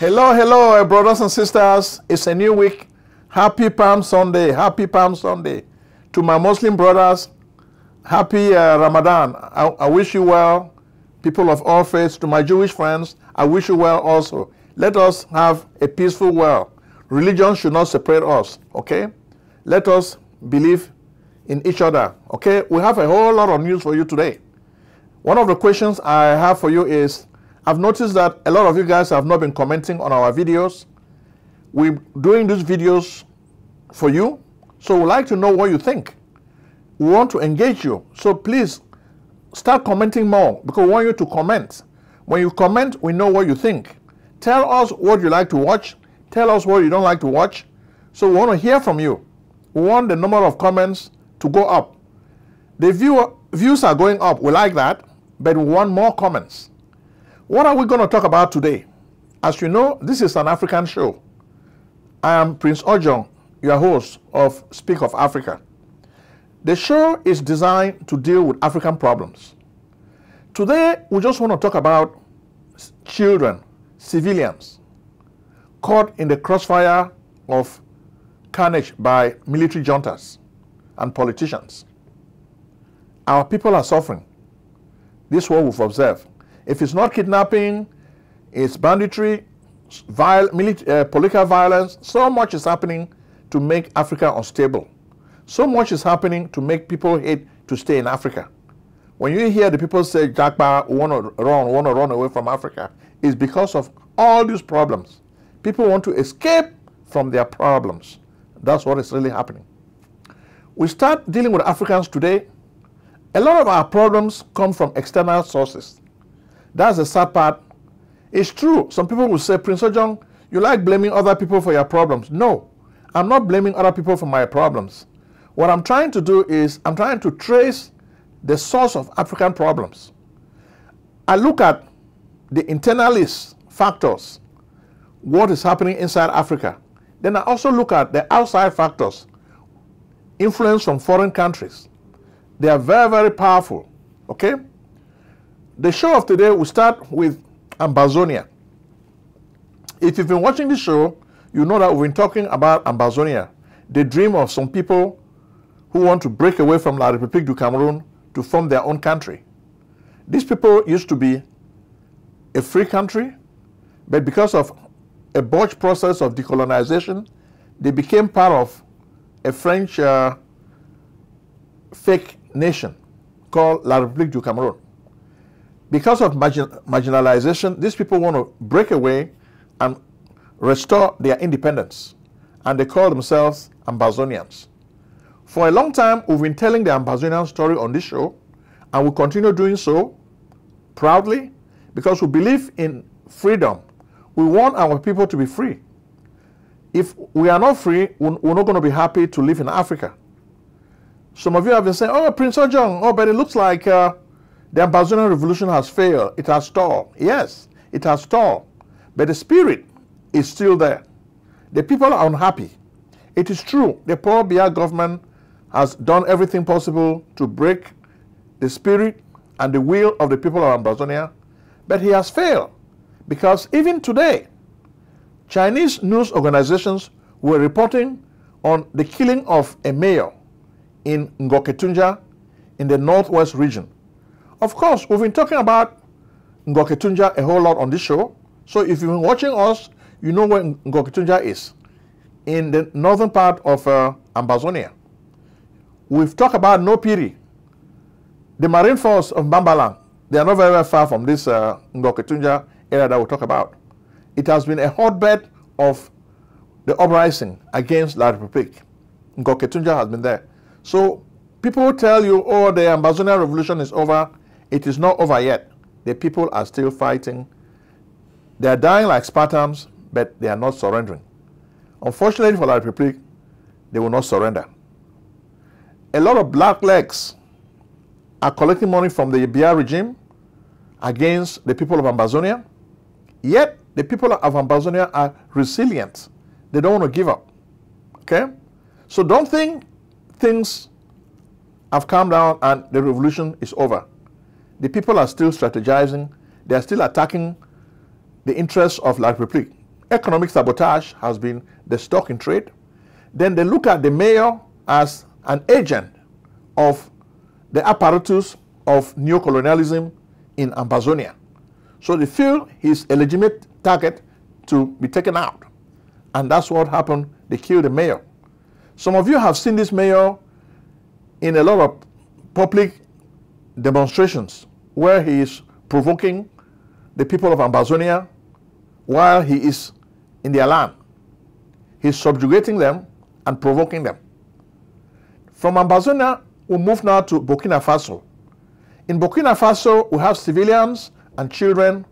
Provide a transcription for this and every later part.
Hello, hello, brothers and sisters. It's a new week. Happy Palm Sunday. Happy Palm Sunday. To my Muslim brothers, happy Ramadan. I wish you well. People of all faiths, to my Jewish friends, I wish you well also. Let us have a peaceful world. Religion should not separate us, okay? Let us believe in each other, okay? We have a whole lot of news for you today. One of the questions I have for you is, I've noticed that a lot of you guys have not been commenting on our videos. We're doing these videos for you, so we'd like to know what you think. We want to engage you, so please start commenting more, because we want you to comment. When you comment, we know what you think. Tell us what you like to watch. Tell us what you don't like to watch. So we want to hear from you. We want the number of comments to go up. The views are going up. We like that, but we want more comments. What are we going to talk about today? As you know, this is an African show. I am Prince Ojong, your host of Speak of Africa. The show is designed to deal with African problems. Today, we just want to talk about children, civilians, caught in the crossfire of carnage by military juntas and politicians. Our people are suffering. This is what we've observed. If it's not kidnapping, it's banditry, political violence. So much is happening to make Africa unstable. So much is happening to make people hate to stay in Africa. When you hear the people say, Jackpa, we want to run away from Africa, it's because of all these problems. People want to escape from their problems. That's what is really happening. We start dealing with Africans today. A lot of our problems come from external sources. That's the sad part. It's true. Some people will say, Prince Ojong, you like blaming other people for your problems. No, I'm not blaming other people for my problems. What I'm trying to do is I'm trying to trace the source of African problems. I look at the internalist factors, what is happening inside Africa. Then I also look at the outside factors, influence from foreign countries. They are very, very powerful, okay? The show of today will start with Ambazonia. If you've been watching the show, you know that we've been talking about Ambazonia, the dream of some people who want to break away from La République du Cameroon to form their own country. These people used to be a free country, but because of a botched process of decolonization, they became part of a French fake nation called La République du Cameroon. Because of marginalization, these people want to break away and restore their independence, and they call themselves Ambazonians. For a long time, we've been telling the Ambazonian story on this show, and we'll continue doing so proudly because we believe in freedom. We want our people to be free. If we are not free, we're not going to be happy to live in Africa. Some of you have been saying, oh, Prince Ojong, oh, but it looks like the Ambazonian revolution has failed. It has stalled. Yes, it has stalled. But the spirit is still there. The people are unhappy. It is true, the Paul Biya government has done everything possible to break the spirit and the will of the people of Ambazonia, but he has failed. Because even today, Chinese news organizations were reporting on the killing of a mayor in Ngoketunja in the northwest region. Of course, we've been talking about Ngoketunja a whole lot on this show. So if you've been watching us, you know where Ngoketunja is, in the northern part of Ambazonia. We've talked about Nopiri, the Marine Force of Bambalang. They are not very, very far from this Ngoketunja area that we'll talk about. It has been a hotbed of the uprising against La République. Ngoketunja has been there. So people tell you, oh, the Ambazonian revolution is over. It is not over yet. The people are still fighting. They are dying like Spartans, but they are not surrendering. Unfortunately for La République, they will not surrender. A lot of black legs are collecting money from the Biya regime against the people of Ambazonia. Yet, the people of Ambazonia are resilient. They don't want to give up. Okay? So don't think things have calmed down and the revolution is over. The people are still strategizing. They are still attacking the interests of La République. economic sabotage has been the stock in trade. Then they look at the mayor as an agent of the apparatus of neocolonialism in Amazonia. So they feel he's a legitimate target to be taken out. And that's what happened. They killed the mayor. Some of you have seen this mayor in a lot of public demonstrations where he is provoking the people of Amazonia while he is in their land. He's subjugating them and provoking them. From Amazonia, we move now to Burkina Faso. In Burkina Faso, we have civilians and children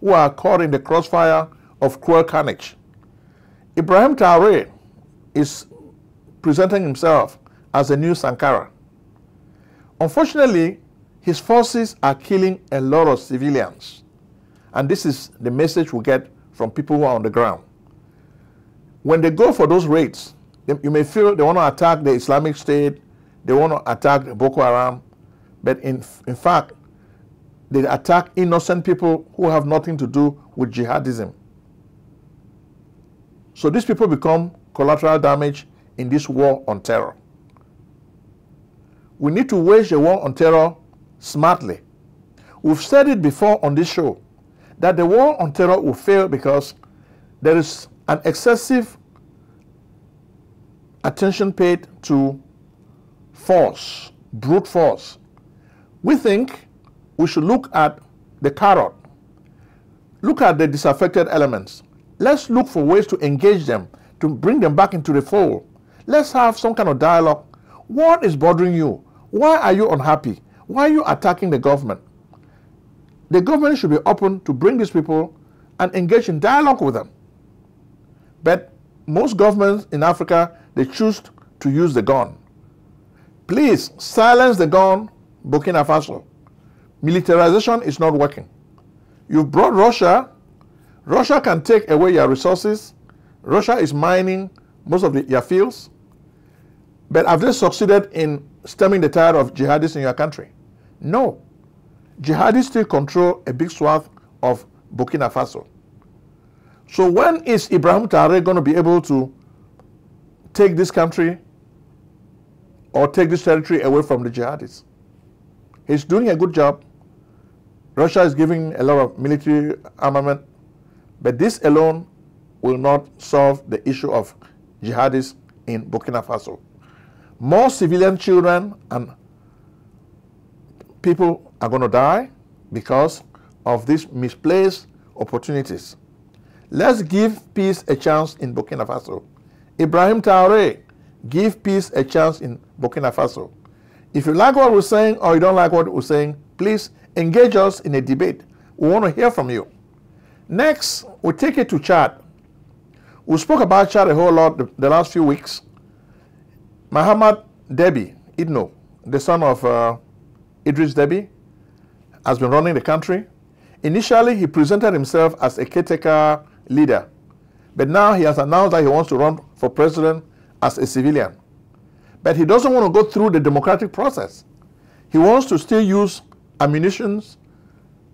who are caught in the crossfire of cruel carnage. Ibrahim Traoré is presenting himself as a new Sankara. Unfortunately, his forces are killing a lot of civilians. And this is the message we get from people who are on the ground. When they go for those raids, you may feel they want to attack the Islamic State, they want to attack Boko Haram, but in fact, they attack innocent people who have nothing to do with jihadism. So these people become collateral damage in this war on terror. We need to wage a war on terror smartly. We've said it before on this show that the war on terror will fail because there is an excessive attention paid to force, brute force. We think we should look at the carrot, look at the disaffected elements. Let's look for ways to engage them, to bring them back into the fold. Let's have some kind of dialogue. What is bothering you? Why are you unhappy? Why are you attacking the government? The government should be open to bring these people and engage in dialogue with them. But most governments in Africa, they choose to use the gun. Please silence the gun, Burkina Faso. Militarization is not working. You've brought Russia. Russia can take away your resources. Russia is mining most of your fields. But have they succeeded in stemming the tide of jihadists in your country? No. Jihadists still control a big swath of Burkina Faso. So when is Ibrahim Traoré going to be able to take this country or take this territory away from the jihadists? He's doing a good job. Russia is giving a lot of military armament, but this alone will not solve the issue of jihadists in Burkina Faso. More civilian children and people are going to die because of these misplaced opportunities. Let's give peace a chance in Burkina Faso. Ibrahim Traoré, give peace a chance in Burkina Faso. If you like what we're saying or you don't like what we're saying, please engage us in a debate. We want to hear from you. Next, we take it to Chad. We spoke about Chad a whole lot the last few weeks. Mahamat Déby Itno, the son of Idris Déby, has been running the country. Initially, he presented himself as a caretaker leader, but now he has announced that he wants to run for president as a civilian. But he doesn't want to go through the democratic process. He wants to still use ammunition,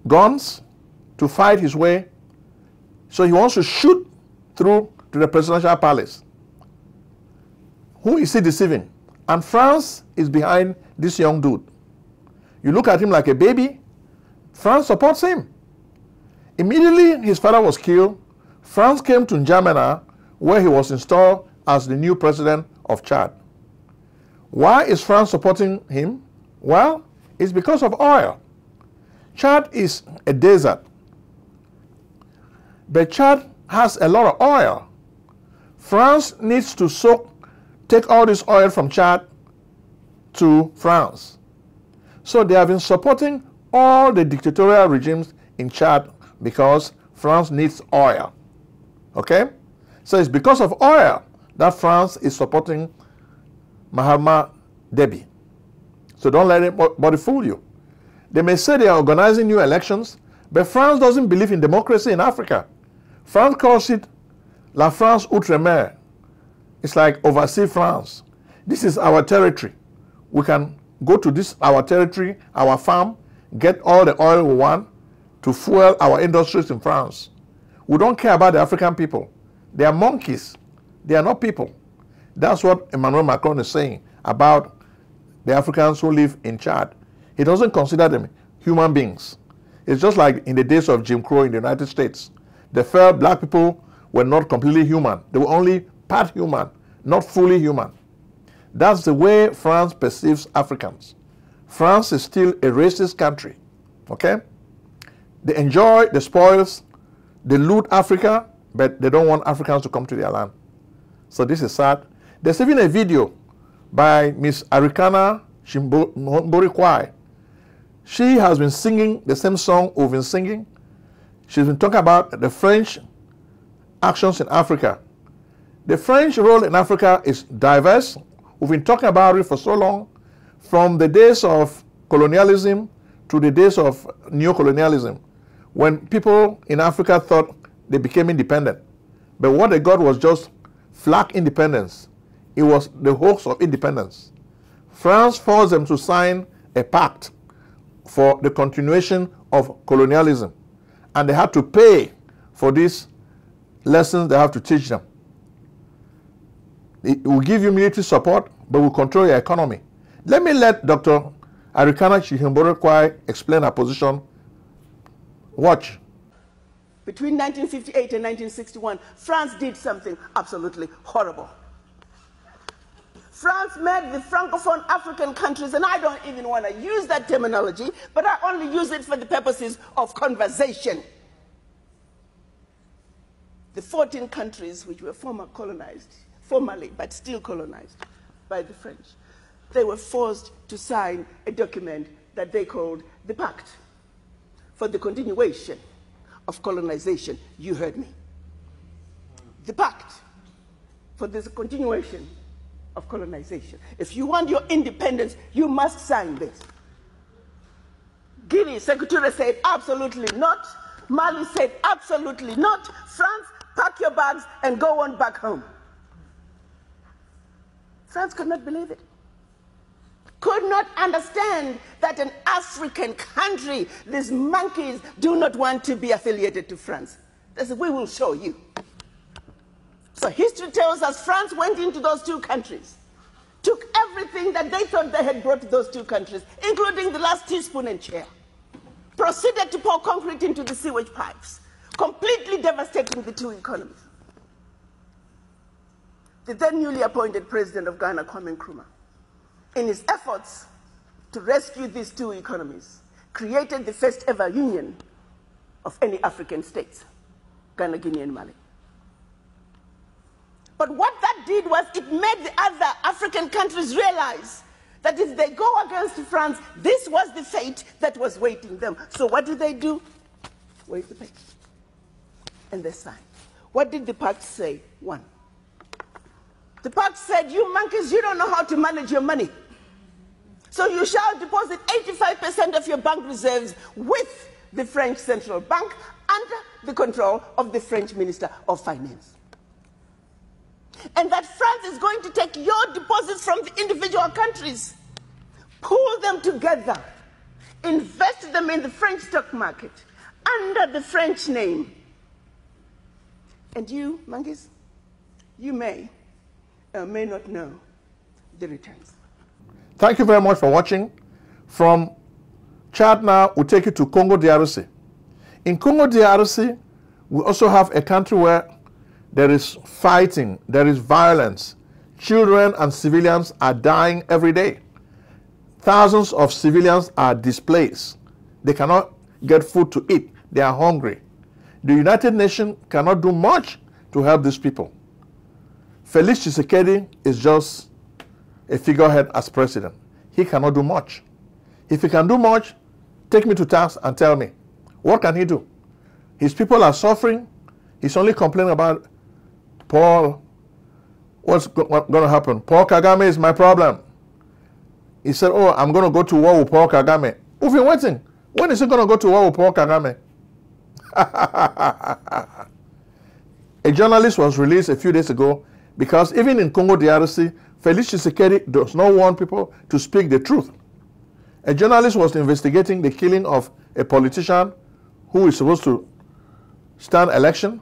guns, to fight his way. So he wants to shoot through to the presidential palace. Who is he deceiving? And France is behind this young dude. You look at him like a baby, France supports him. Immediately his father was killed, France came to N'Djamena, where he was installed as the new president of Chad. Why is France supporting him? Well, it's because of oil. Chad is a desert, but Chad has a lot of oil. France needs to take all this oil from Chad to France. So they have been supporting all the dictatorial regimes in Chad because France needs oil. Okay? So it's because of oil that France is supporting Mahamat Déby. So don't let anybody fool you. They may say they are organizing new elections, but France doesn't believe in democracy in Africa. France calls it La France Outre-mer. It's like overseas France. This is our territory. We can go to this, our territory, our farm, get all the oil we want to fuel our industries in France. We don't care about the African people. They are monkeys. They are not people. That's what Emmanuel Macron is saying about the Africans who live in Chad. He doesn't consider them human beings. It's just like in the days of Jim Crow in the United States. They felt black people were not completely human. They were only part human, not fully human. That's the way France perceives Africans. France is still a racist country, okay? They enjoy the spoils, they loot Africa, but they don't want Africans to come to their land. So this is sad. There's even a video by Miss Arikana Shimbori. She has been singing the same song we've been singing. She's been talking about the French actions in Africa. The French role in Africa is diverse. We've been talking about it for so long, from the days of colonialism to the days of neo-colonialism, when people in Africa thought they became independent. But what they got was just flag independence. It was the hoax of independence. France forced them to sign a pact for the continuation of colonialism. And they had to pay for these lessons they have to teach them. It will give you military support, but will control your economy. Let me let Dr. Arikana Chihimbore explain her position. Watch. Between 1958 and 1961, France did something absolutely horrible. France made the Francophone African countries, and I don't even want to use that terminology, but I only use it for the purposes of conversation. The 14 countries which were formally, but still colonized by the French, they were forced to sign a document that they called the Pact for the Continuation of Colonization. You heard me. The Pact for the Continuation of Colonization. If you want your independence, you must sign this. Guinea, Secretary said absolutely not. Mali said absolutely not. France, pack your bags and go on back home. France could not believe it. Could not understand that an African country, these monkeys, do not want to be affiliated to France. They said, we will show you. So history tells us France went into those two countries, took everything that they thought they had brought to those two countries, including the last teaspoon and chair, proceeded to pour concrete into the sewage pipes, completely devastating the two economies. The then newly appointed president of Ghana, Kwame Nkrumah, in his efforts to rescue these two economies, created the first ever union of any African states, Ghana, Guinea, and Mali. But what that did was it made the other African countries realize that if they go against France, this was the fate that was waiting them. So what did they do? Wave the paper. And they signed. What did the pact say? One. The pact said, you monkeys, you don't know how to manage your money. So you shall deposit 85% of your bank reserves with the French Central Bank under the control of the French Minister of Finance. And that France is going to take your deposits from the individual countries, pull them together, invest them in the French stock market under the French name. And you, monkeys, you may or may not know the returns. Thank you very much for watching. From Chad now, we'll take you to Congo DRC. In Congo DRC, we also have a country where there is fighting, there is violence. Children and civilians are dying every day. Thousands of civilians are displaced. They cannot get food to eat. They are hungry. The United Nations cannot do much to help these people. Felix Tshisekedi is just a figurehead as president. He cannot do much. If he can do much, take me to task and tell me, what can he do? His people are suffering. He's only complaining about Paul. What's going to happen? Paul Kagame is my problem. He said, oh, I'm going to go to war with Paul Kagame. We've been waiting. When is he going to go to war with Paul Kagame? A journalist was released a few days ago because even in Congo DRC, Felix Tshisekedi does not want people to speak the truth. A journalist was investigating the killing of a politician who is supposed to stand election,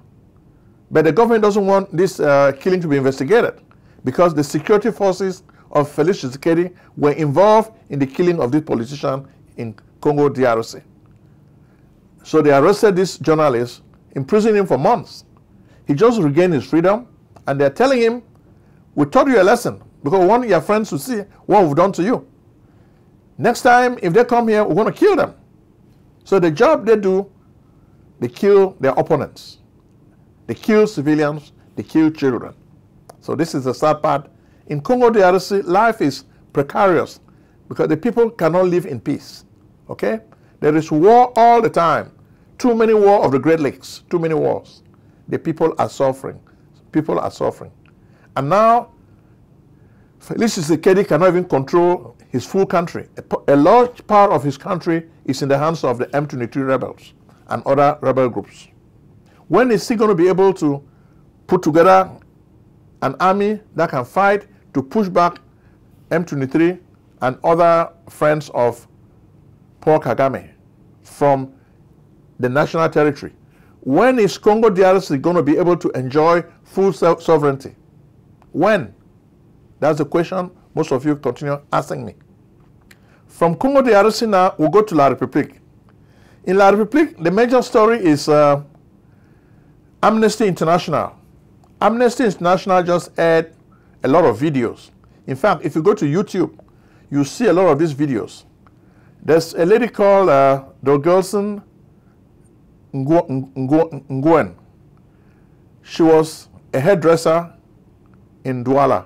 but the government doesn't want this killing to be investigated because the security forces of Felix Tshisekedi were involved in the killing of this politician in Congo DRC. So they arrested this journalist, imprisoned him for months. He just regained his freedom, and they're telling him, we taught you a lesson because we want your friends to see what we've done to you. Next time, if they come here, we're going to kill them. So the job they do, they kill their opponents. They kill civilians, they kill children. So this is the sad part. In Congo DRC, life is precarious because the people cannot live in peace. Okay? There is war all the time. Too many wars of the Great Lakes, too many wars. The people are suffering. People are suffering. And now, Felix Tshisekedi cannot even control his full country. A large part of his country is in the hands of the M23 rebels and other rebel groups. When is he going to be able to put together an army that can fight to push back M23 and other friends of Paul Kagame from the national territory? When is Congo DRC going to be able to enjoy full sovereignty? When? That's the question most of you continue asking me. From Congo DRC now, we'll go to La République. In La République, the major story is Amnesty International. Amnesty International just aired a lot of videos. In fact, if you go to YouTube, you see a lot of these videos. There's a lady called Dolgelson Nguyen. She was a hairdresser in Douala.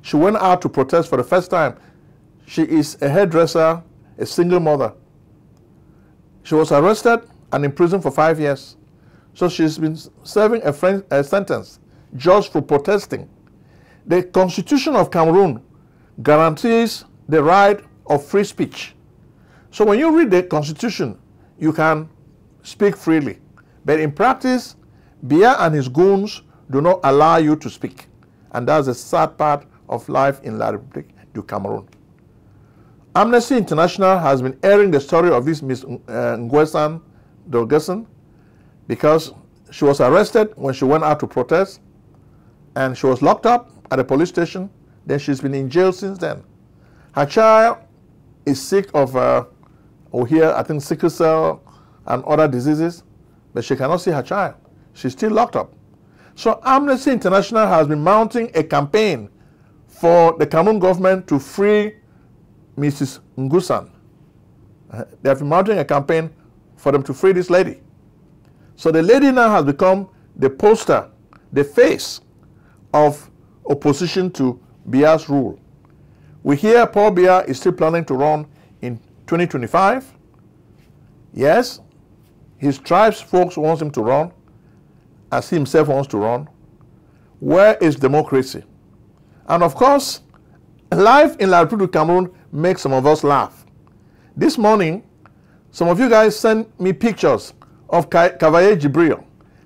She went out to protest for the first time. She is a hairdresser, a single mother. She was arrested and imprisoned for 5 years. So she's been serving a sentence just for protesting. The Constitution of Cameroon guarantees the right of free speech. So when you read the Constitution, you can speak freely. But in practice, Biya and his goons do not allow you to speak. And that's the sad part of life in La République du Cameroon. Amnesty International has been airing the story of this Miss Nguyen Dolgelson because she was arrested when she went out to protest, and she was locked up at a police station. Then she's been in jail since then. Her child is sick of, I think, sickle cell and other diseases, but she cannot see her child. She's still locked up. So Amnesty International has been mounting a campaign for the Cameroon government to free Mrs. Nguyen. They have been mounting a campaign for them to free this lady. So the lady now has become the poster, the face of opposition to Biya's rule. We hear Paul Biya is still planning to run in 2025. Yes, his tribe's folks want him to run, as he himself wants to run. Where is democracy? And of course, life in La République du Cameroon makes some of us laugh. This morning, some of you guys sent me pictures of Cavalier Jibril.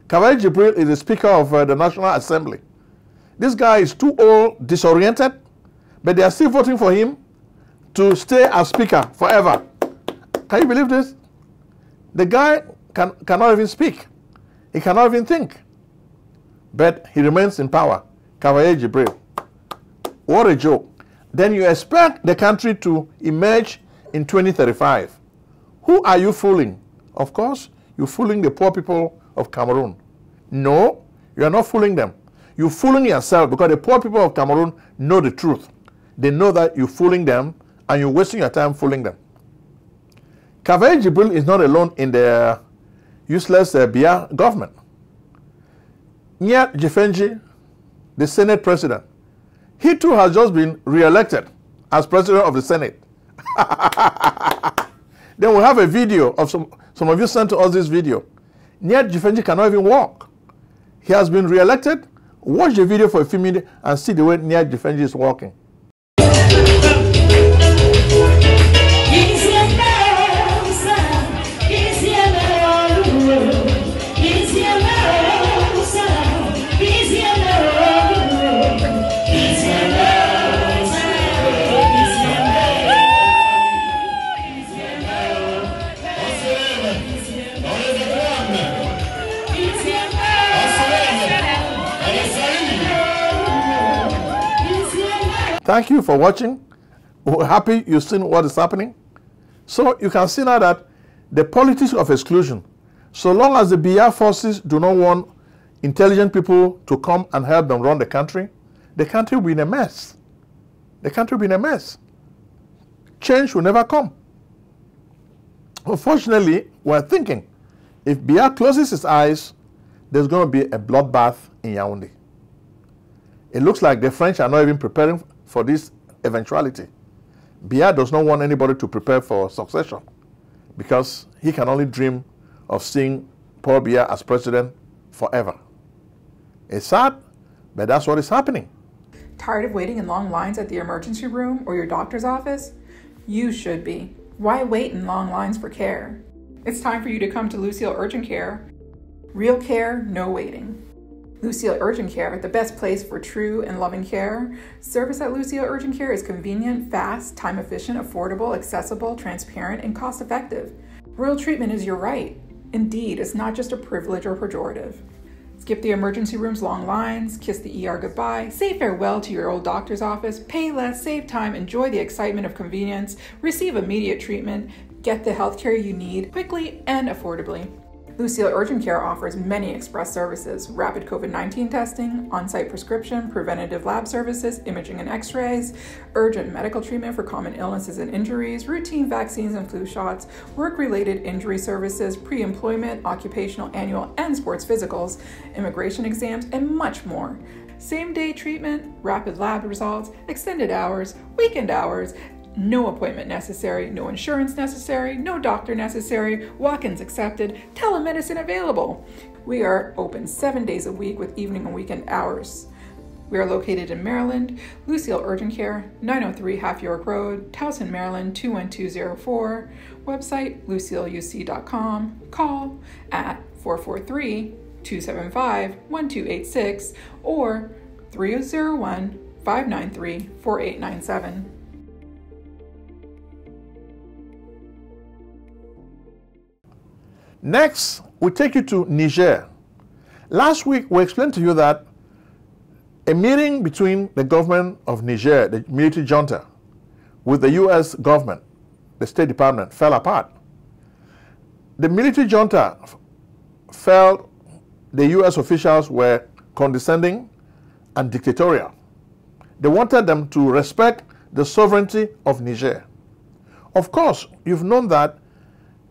Cavalier Jibril is the Speaker of the National Assembly. This guy is too old, disoriented, but they are still voting for him to stay as Speaker forever. Can you believe this? The guy cannot even speak. He cannot even think. But he remains in power. Cavalier Jibril. What a joke. Then you expect the country to emerge in 2035. Who are you fooling? Of course, you're fooling the poor people of Cameroon. No, you are not fooling them. You're fooling yourself because the poor people of Cameroon know the truth. They know that you're fooling them and you're wasting your time fooling them. Cavalier Jibril is not alone in the useless Biya government. Nya Jefenji, the Senate president, he too has just been re-elected as president of the Senate. Then we have a video of some of you sent to us this video. Nya Jefenji cannot even walk. He has been re-elected. Watch the video for a few minutes and see the way Nya Jefenji is walking. thank you for watching. We're happy you've seen what is happening. So you can see now that the politics of exclusion, so long as the BR forces do not want intelligent people to come and help them run the country will be in a mess. The country will be in a mess. Change will never come. Unfortunately, we're thinking if BR closes its eyes, there's going to be a bloodbath in Yaoundé. It looks like the French are not even preparing for this eventuality. Biya does not want anybody to prepare for succession because he can only dream of seeing Paul Biya as president forever. It's sad, but that's what is happening. Tired of waiting in long lines at the emergency room or your doctor's office? You should be. Why wait in long lines for care? It's time for you to come to Lucille Urgent Care. Real care, no waiting. Lucille Urgent Care, the best place for true and loving care. Service at Lucille Urgent Care is convenient, fast, time-efficient, affordable, accessible, transparent, and cost-effective. Royal treatment is your right. Indeed, it's not just a privilege or pejorative. Skip the emergency room's long lines, kiss the ER goodbye, say farewell to your old doctor's office, pay less, save time, enjoy the excitement of convenience, receive immediate treatment, get the healthcare you need quickly and affordably. Lucille Urgent Care offers many express services: rapid COVID-19 testing, on-site prescription, preventative lab services, imaging and x-rays, urgent medical treatment for common illnesses and injuries, routine vaccines and flu shots, work-related injury services, pre-employment, occupational, annual, and sports physicals, immigration exams, and much more. Same-day treatment, rapid lab results, extended hours, weekend hours, no appointment necessary, no insurance necessary, no doctor necessary, walk-ins accepted, telemedicine available. We are open 7 days a week with evening and weekend hours. We are located in Maryland, Lucille Urgent Care, 903 Half York Road, Towson, Maryland, 21204. Website, lucilleuc.com. Call at 443-275-1286 or 301-593-4897. Next, we take you to Niger. Last week, we explained to you that a meeting between the government of Niger, the military junta, with the U.S. government, the State Department, fell apart. The military junta felt the U.S. officials were condescending and dictatorial. They wanted them to respect the sovereignty of Niger. Of course, you've known that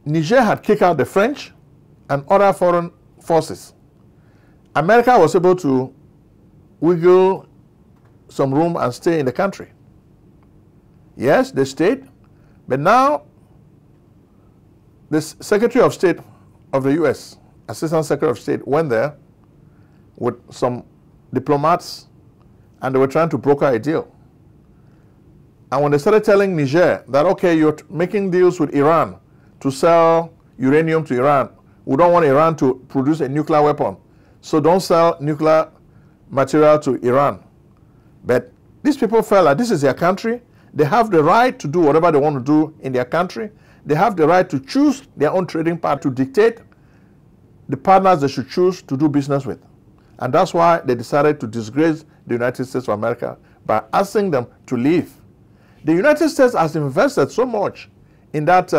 Niger had kicked out the French and other foreign forces. America was able to wiggle some room and stay in the country. Yes, they stayed, but now the Secretary of State of the U.S., Assistant Secretary of State, went there with some diplomats and they were trying to broker a deal. And when they started telling Niger that, okay, you're making deals with Iran to sell uranium to Iran. We don't want Iran to produce a nuclear weapon, so don't sell nuclear material to Iran. But these people felt like this is their country. They have the right to do whatever they want to do in their country. They have the right to choose their own trading partner, to dictate the partners they should choose to do business with. And that's why they decided to disgrace the United States of America by asking them to leave. The United States has invested so much in that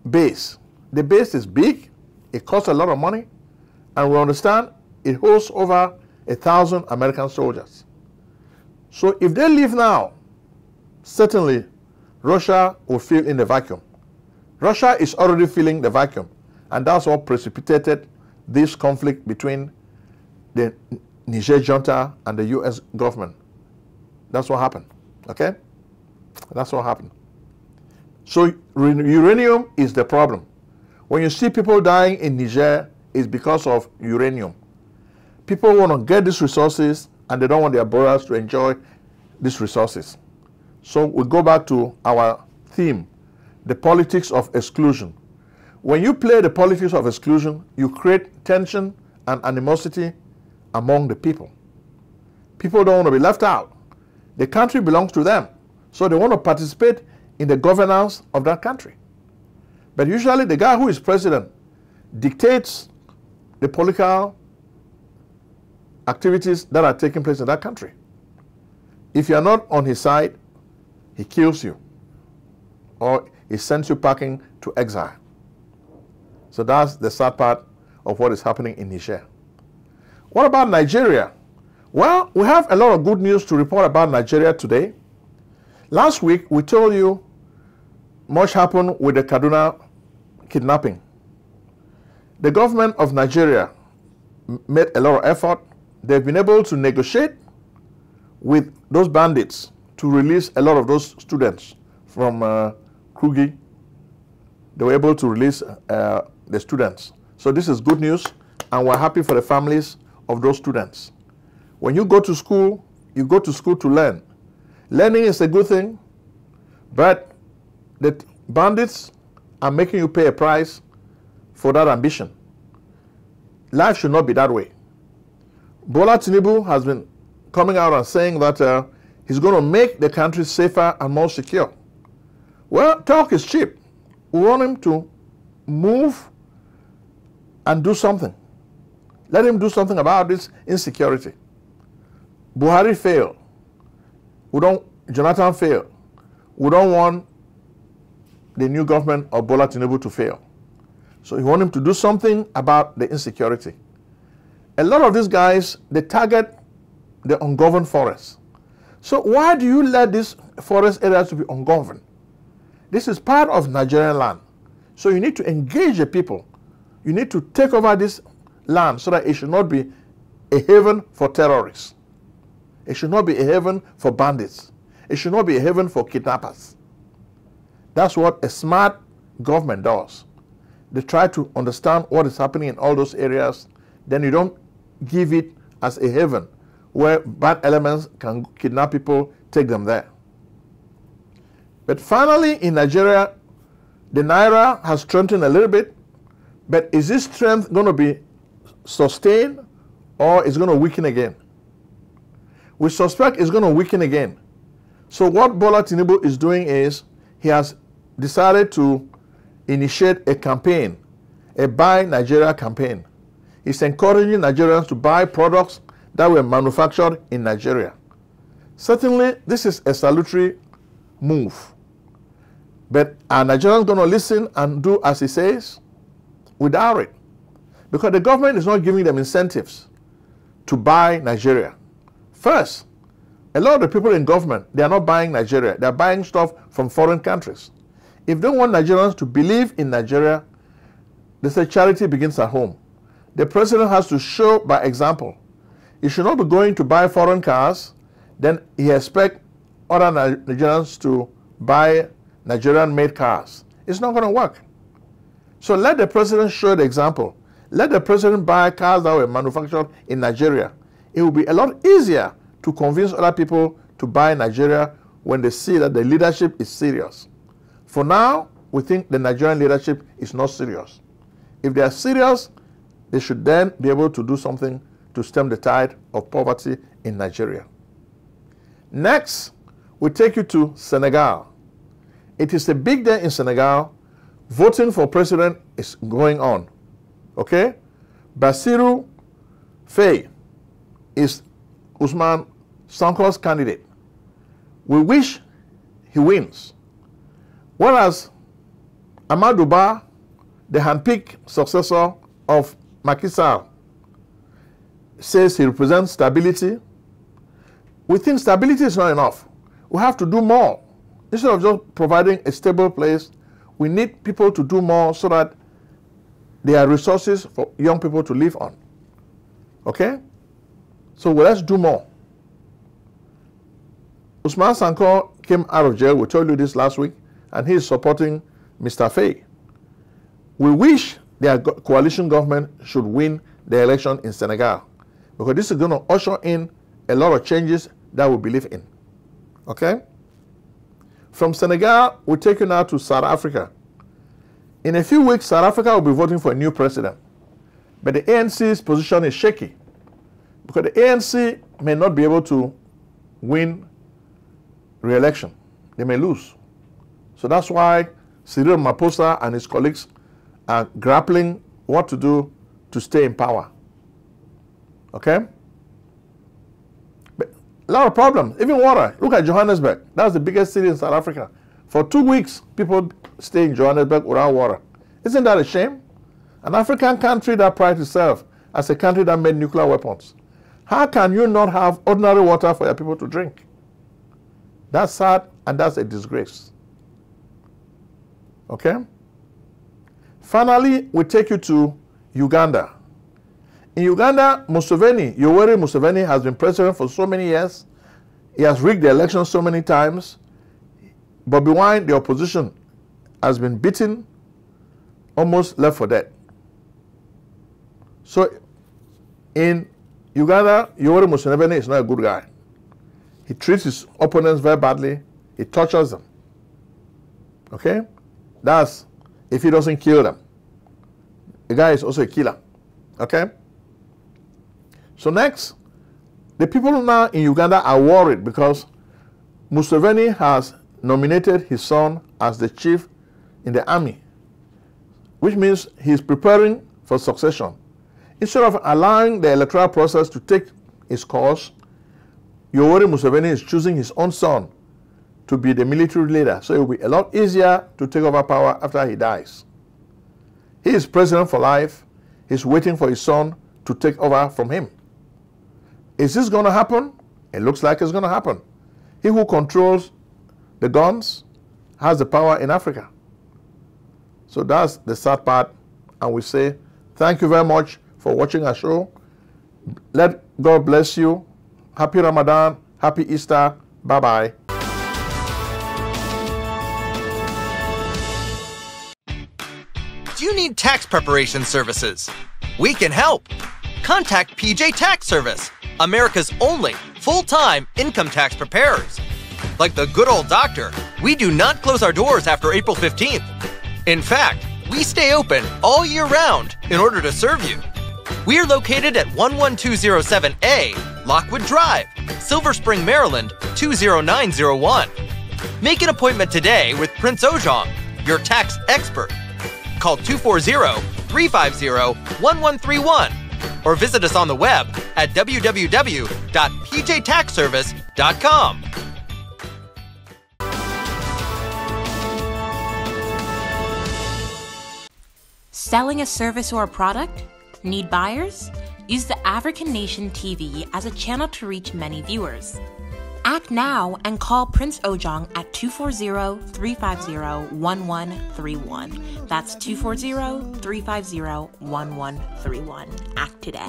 base. The base is big, it costs a lot of money, and we understand it hosts over 1,000 American soldiers. So if they leave now, certainly Russia will fill in the vacuum. Russia is already filling the vacuum, and that's what precipitated this conflict between the Niger junta and the U.S. government. That's what happened, okay? That's what happened. So uranium is the problem. When you see people dying in Niger, it's because of uranium. People want to get these resources and they don't want their brothers to enjoy these resources. So we go back to our theme, the politics of exclusion. When you play the politics of exclusion, you create tension and animosity among the people. People don't want to be left out. The country belongs to them, so they want to participate in the governance of that country. But usually the guy who is president dictates the political activities that are taking place in that country. If you're not on his side, he kills you, or he sends you packing to exile. So that's the sad part of what is happening in Niger. What about Nigeria? Well, we have a lot of good news to report about Nigeria today. Last week, we told you much happened with the Kaduna kidnapping. The government of Nigeria made a lot of effort. They've been able to negotiate with those bandits to release a lot of those students from Kogi. They were able to release the students. So this is good news, and we're happy for the families of those students. When you go to school to learn. Learning is a good thing, but the bandits are making you pay a price for that ambition. Life should not be that way. Bola Tinubu has been coming out and saying that he's going to make the country safer and more secure. Well, talk is cheap. We want him to move and do something. Let him do something about this insecurity. Buhari failed. Jonathan failed. We don't want the new government of Bola Tinubu to fail. So we want him to do something about the insecurity. A lot of these guys, they target the ungoverned forests. So why do you let these forest areas to be ungoverned? This is part of Nigerian land. So you need to engage the people. You need to take over this land so that it should not be a haven for terrorists. It should not be a haven for bandits. It should not be a haven for kidnappers. That's what a smart government does. They try to understand what is happening in all those areas. Then you don't give it as a haven where bad elements can kidnap people, take them there. But finally, in Nigeria, the Naira has strengthened a little bit. But is this strength going to be sustained, or is it going to weaken again? We suspect it's going to weaken again. So what Bola Tinubu is doing is he has decided to initiate a campaign, a Buy Nigeria campaign. He's encouraging Nigerians to buy products that were manufactured in Nigeria. Certainly, this is a salutary move. But are Nigerians going to listen and do as he says? We doubt it. Because the government is not giving them incentives to buy Nigeria. First, a lot of the people in government, they are not buying Nigeria. They are buying stuff from foreign countries. If they want Nigerians to believe in Nigeria, they say charity begins at home. The president has to show by example. He should not be going to buy foreign cars, then he expects other Nigerians to buy Nigerian-made cars. It's not going to work. So let the president show the example. Let the president buy cars that were manufactured in Nigeria. It will be a lot easier to convince other people to buy Nigeria when they see that the leadership is serious. For now, we think the Nigerian leadership is not serious. If they are serious, they should then be able to do something to stem the tide of poverty in Nigeria. Next, we take you to Senegal. It is a big day in Senegal. Voting for president is going on. Okay? Bassirou Faye is Ousmane Sonko's candidate. We wish he wins. Whereas Amadou Ba, the handpicked successor of Macky Sall, says he represents stability. We think stability is not enough. We have to do more. Instead of just providing a stable place, we need people to do more so that there are resources for young people to live on. Okay? So let's do more. Ousmane Sonko came out of jail. We told you this last week, and he is supporting Mr. Faye. We wish their coalition government should win the election in Senegal, because this is going to usher in a lot of changes that we believe in. Okay? From Senegal, we take you now to South Africa. In a few weeks, South Africa will be voting for a new president. But the ANC's position is shaky, because the ANC may not be able to win re-election. They may lose. So that's why Cyril Ramaphosa and his colleagues are grappling what to do to stay in power. Okay? But A lot of problems. Even water. Look at Johannesburg. That's the biggest city in South Africa. For 2 weeks, people stay in Johannesburg without water. Isn't that a shame? An African country that prides itself as a country that made nuclear weapons. How can you not have ordinary water for your people to drink? That's sad, and that's a disgrace. Okay? Finally, we take you to Uganda. In Uganda, Yoweri Museveni has been president for so many years. He has rigged the election so many times. Bobi Wine, the opposition, has been beaten, almost left for dead. So, in Uganda, Yoweri Museveni is not a good guy. He treats his opponents very badly. He tortures them. Okay? That's if he doesn't kill them. The guy is also a killer. Okay? So next, the people now in Uganda are worried because Museveni has nominated his son as the chief in the army, which means he's preparing for succession. Instead of allowing the electoral process to take its course, Yoweri Museveni is choosing his own son to be the military leader, so it will be a lot easier to take over power after he dies. He is president for life. He's waiting for his son to take over from him. Is this going to happen? It looks like it's going to happen. He who controls the guns has the power in Africa. So that's the sad part, and we say thank you very much for watching our show. Let God bless you. Happy Ramadan. Happy Easter. Bye-bye. Do you need tax preparation services? We can help. Contact PJ Tax Service, America's only full-time income tax preparers. Like the good old doctor, we do not close our doors after April 15th. In fact, we stay open all year round in order to serve you. We are located at 11207A, Lockwood Drive, Silver Spring, Maryland, 20901. Make an appointment today with Prince Ojong, your tax expert. Call 240-350-1131 or visit us on the web at www.pjtaxservice.com. Selling a service or a product? Need buyers? Use the African Nation TV as a channel to reach many viewers. Act now and call Prince Ojong at 240-350-1131. That's 240-350-1131. Act today.